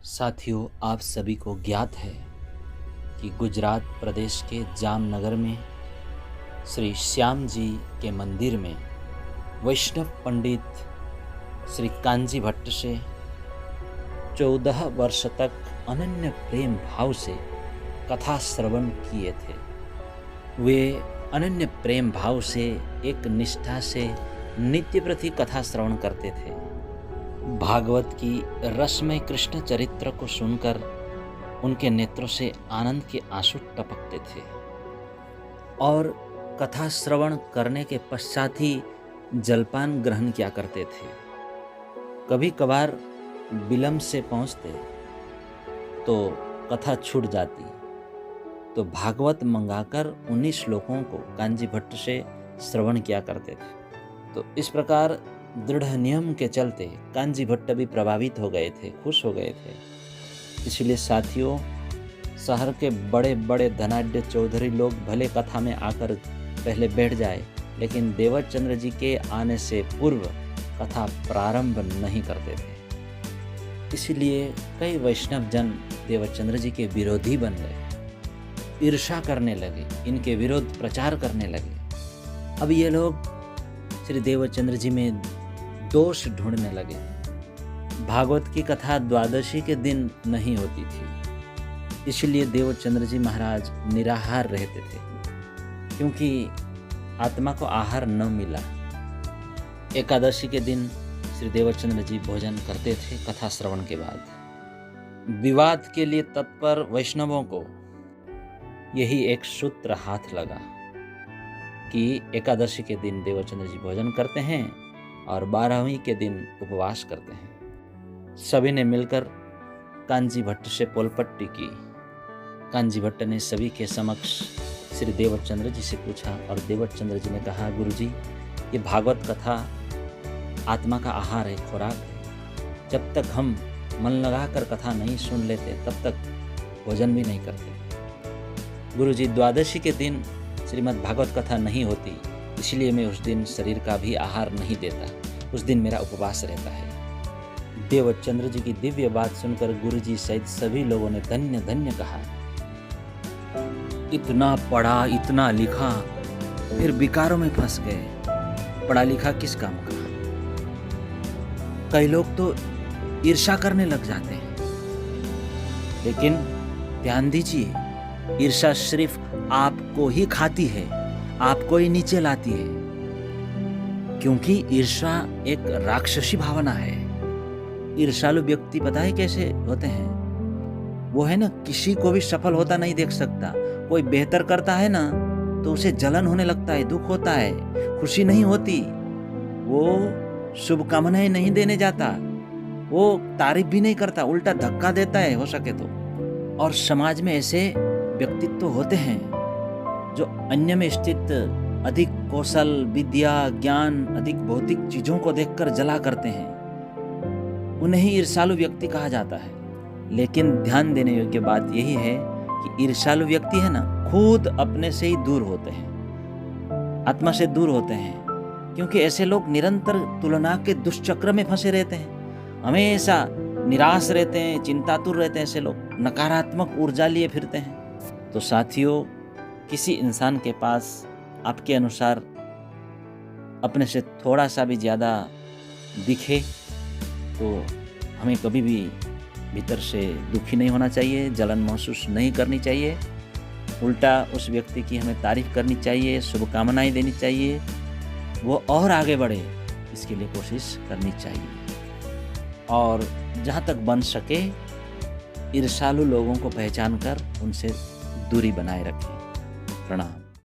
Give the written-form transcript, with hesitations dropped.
साथियों, आप सभी को ज्ञात है कि गुजरात प्रदेश के जामनगर में श्री श्याम जी के मंदिर में वैष्णव पंडित श्री कांजी भट्ट से 14 वर्ष तक अनन्य प्रेम भाव से कथा श्रवण किए थे। वे अनन्य प्रेम भाव से एक निष्ठा से नित्य प्रति कथा श्रवण करते थे। भागवत की रसमय कृष्ण चरित्र को सुनकर उनके नेत्रों से आनंद के आंसू टपकते थे और कथा श्रवण करने के पश्चात ही जलपान ग्रहण किया करते थे। कभी कभार विलंब से पहुंचते तो कथा छूट जाती, तो भागवत मंगाकर उन्हीं श्लोकों को कांजी भट्ट से श्रवण किया करते थे। तो इस प्रकार दृढ़ नियम के चलते कांजी भट्ट भी प्रभावित हो गए थे, खुश हो गए थे। इसलिए साथियों, शहर के बड़े बड़े धनाढ्य चौधरी लोग भले कथा में आकर पहले बैठ जाए, लेकिन देवचंद्र जी के आने से पूर्व कथा प्रारंभ नहीं करते थे। इसलिए कई वैष्णव जन देवचंद्र जी के विरोधी बन गए, ईर्ष्या करने लगे, इनके विरोध प्रचार करने लगे। अब ये लोग श्री देवचंद्र जी में दोष ढूंढने लगे। भागवत की कथा द्वादशी के दिन नहीं होती थी, इसलिए देवचंद्र जी महाराज निराहार रहते थे, क्योंकि आत्मा को आहार न मिला। एकादशी के दिन श्री देवचंद्र जी भोजन करते थे कथा श्रवण के बाद। विवाद के लिए तत्पर वैष्णवों को यही एक सूत्र हाथ लगा कि एकादशी के दिन देवचंद्र जी भोजन करते हैं और 12वीं के दिन उपवास करते हैं। सभी ने मिलकर कांजी भट्ट से पोलपट्टी की। कांजी भट्ट ने सभी के समक्ष श्री देवचंद्र जी से पूछा और देवचंद्र जी ने कहा, गुरुजी, ये भागवत कथा आत्मा का आहार है, खुराक है। जब तक हम मन लगाकर कथा नहीं सुन लेते तब तक भोजन भी नहीं करते। गुरुजी, द्वादशी के दिन श्रीमद् भागवत कथा नहीं होती, इसलिए मैं उस दिन शरीर का भी आहार नहीं देता, उस दिन मेरा उपवास रहता है। देवचंद्र जी की दिव्य बात सुनकर गुरुजी सहित सभी लोगों ने धन्य धन्य कहा। इतना पढ़ा, इतना लिखा, फिर विकारों में फंस गए। पढ़ा लिखा किस काम का? कई लोग तो ईर्ष्या करने लग जाते हैं, लेकिन ध्यान दीजिए, ईर्ष्या सिर्फ आपको ही खाती है, आपको ही नीचे लाती है, क्योंकि ईर्ष्या एक राक्षसी भावना है। ईर्ष्यालु व्यक्ति पता है कैसे होते हैं? वो है ना, किसी को भी सफल होता नहीं देख सकता। कोई बेहतर करता है ना तो उसे जलन होने लगता है, दुख होता है, खुशी नहीं होती। वो शुभकामनाएं नहीं देने जाता, वो तारीफ भी नहीं करता, उल्टा धक्का देता है हो सके तो। और समाज में ऐसे व्यक्तित्व होते हैं जो अन्य में स्थित अधिक कौशल, विद्या, ज्ञान, अधिक भौतिक चीजों को देखकर जला करते हैं। उन्हें ही ईर्ष्यालु व्यक्ति कहा जाता है। लेकिन ध्यान देने योग्य बात यही है कि ईर्ष्यालु व्यक्ति है ना, खुद अपने से ही दूर होते हैं, आत्मा से दूर होते हैं, क्योंकि ऐसे लोग निरंतर तुलना के दुष्चक्र में फंसे रहते हैं, हमेशा निराश रहते हैं, चिंतातुर रहते हैं। ऐसे लोग नकारात्मक ऊर्जा लिए फिरते हैं। तो साथियों, किसी इंसान के पास आपके अनुसार अपने से थोड़ा सा भी ज़्यादा दिखे तो हमें कभी भी भीतर से दुखी नहीं होना चाहिए, जलन महसूस नहीं करनी चाहिए। उल्टा उस व्यक्ति की हमें तारीफ करनी चाहिए, शुभकामनाएं देनी चाहिए, वो और आगे बढ़े, इसके लिए कोशिश करनी चाहिए। और जहाँ तक बन सके ईर्ष्यालु लोगों को पहचान कर उनसे दूरी बनाए रखें। प्रणाम।